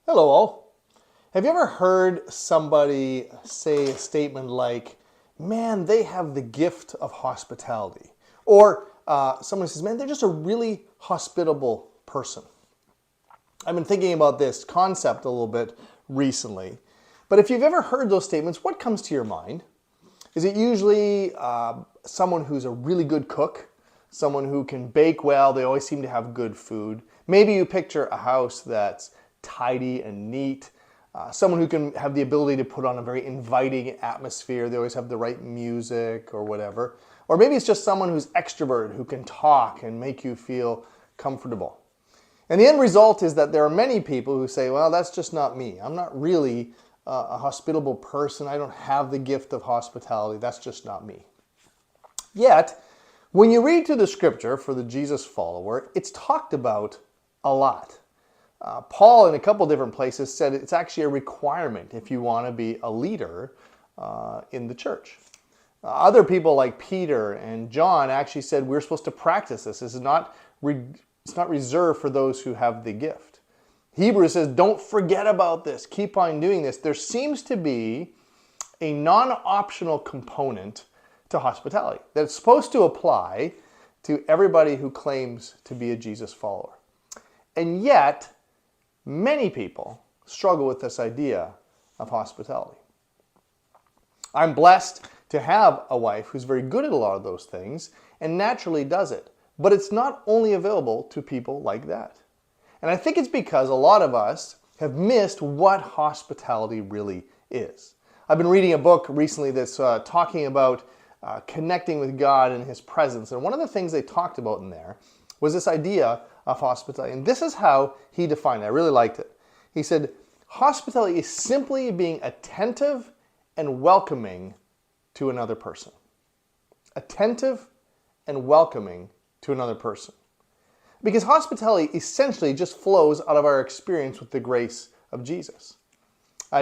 Hello, all. Have you ever heard somebody say a statement like, man, they have the gift of hospitality? Or someone says, man, they're just a really hospitable person. I've been thinking about this concept a little bit recently. But if you've ever heard those statements, what comes to your mind? Is it usually someone who's a really good cook? Someone who can bake well, they always seem to have good food. Maybe you picture a house that's tidy and neat. Someone who can have the ability to put on a very inviting atmosphere. They always have the right music or whatever. Or maybe it's just someone who's extrovert, who can talk and make you feel comfortable. And the end result is that there are many people who say, well, that's just not me. I'm not really a hospitable person. I don't have the gift of hospitality. That's just not me. Yet, when you read through the scripture for the Jesus follower, it's talked about a lot. Paul, in a couple different places, said it's actually a requirement if you want to be a leader in the church. Other people like Peter and John actually said we're supposed to practice this. This is not it's not reserved for those who have the gift. Hebrews says, don't forget about this. Keep on doing this. There seems to be a non-optional component to hospitality that's supposed to apply to everybody who claims to be a Jesus follower. And yet, many people struggle with this idea of hospitality. I'm blessed to have a wife who's very good at a lot of those things and naturally does it. But it's not only available to people like that. And I think it's because a lot of us have missed what hospitality really is. I've been reading a book recently that's talking about connecting with God in His presence. And one of the things they talked about in there was this idea of hospitality. And this is how he defined it. I really liked it. He said, hospitality is simply being attentive and welcoming to another person. Attentive and welcoming to another person. Because hospitality essentially just flows out of our experience with the grace of Jesus.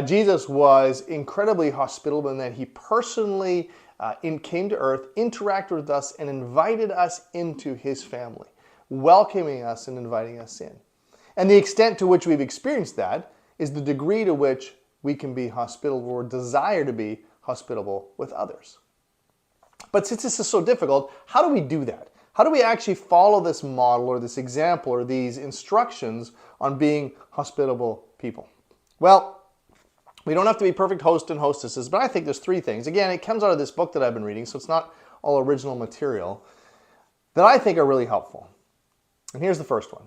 Jesus was incredibly hospitable in that he personally came to earth, interacted with us, and invited us into his family, welcoming us and inviting us in. And the extent to which we've experienced that is the degree to which we can be hospitable or desire to be hospitable with others. But since this is so difficult, how do we do that? How do we actually follow this model or this example or these instructions on being hospitable people? Well, we don't have to be perfect hosts and hostesses, but I think there's three things. Again, it comes out of this book that I've been reading, so it's not all original material, that I think are really helpful. And here's the first one.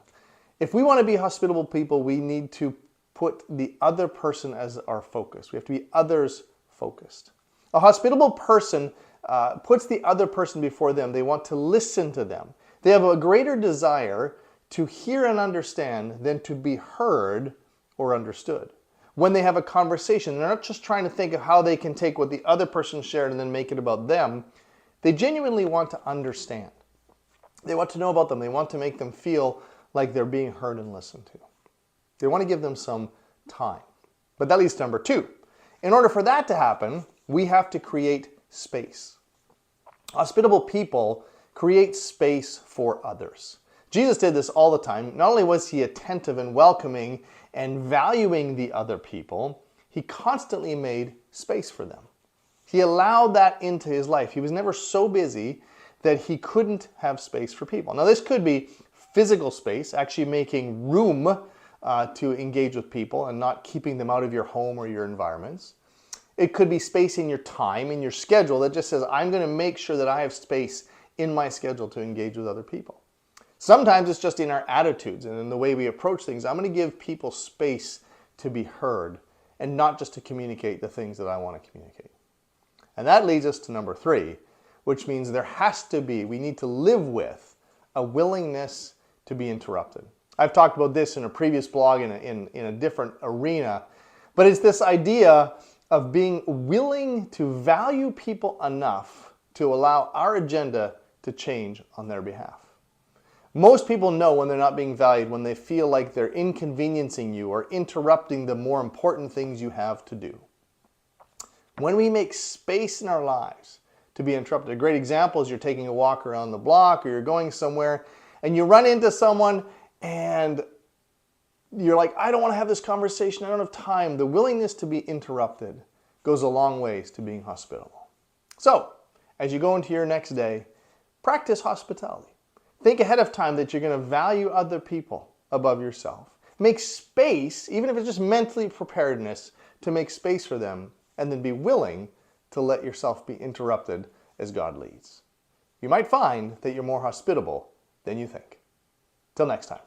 If we want to be hospitable people, we need to put the other person as our focus. We have to be others focused. A hospitable person puts the other person before them. They want to listen to them. They have a greater desire to hear and understand than to be heard or understood. When they have a conversation, they're not just trying to think of how they can take what the other person shared and then make it about them. They genuinely want to understand. They want to know about them. They want to make them feel like they're being heard and listened to. They want to give them some time. But that leads to number two. In order for that to happen, we have to create space. Hospitable people create space for others. Jesus did this all the time. Not only was he attentive and welcoming and valuing the other people, he constantly made space for them. He allowed that into his life. He was never so busy that he couldn't have space for people. Now, this could be physical space, actually making room to engage with people and not keeping them out of your home or your environments. It could be space in your time, in your schedule that just says, I'm going to make sure that I have space in my schedule to engage with other people. Sometimes it's just in our attitudes and in the way we approach things. I'm going to give people space to be heard and not just to communicate the things that I want to communicate. And that leads us to number three, which means there has to be, we need to live with a willingness to be interrupted. I've talked about this in a previous blog in a different arena, but it's this idea of being willing to value people enough to allow our agenda to change on their behalf. Most people know when they're not being valued, when they feel like they're inconveniencing you or interrupting the more important things you have to do. When we make space in our lives to be interrupted, a great example is you're taking a walk around the block or you're going somewhere and you run into someone and you're like, I don't want to have this conversation, I don't have time. The willingness to be interrupted goes a long ways to being hospitable. So, as you go into your next day, practice hospitality. Think ahead of time that you're going to value other people above yourself. Make space, even if it's just mentally preparedness, to make space for them, and then be willing to let yourself be interrupted as God leads. You might find that you're more hospitable than you think. Till next time.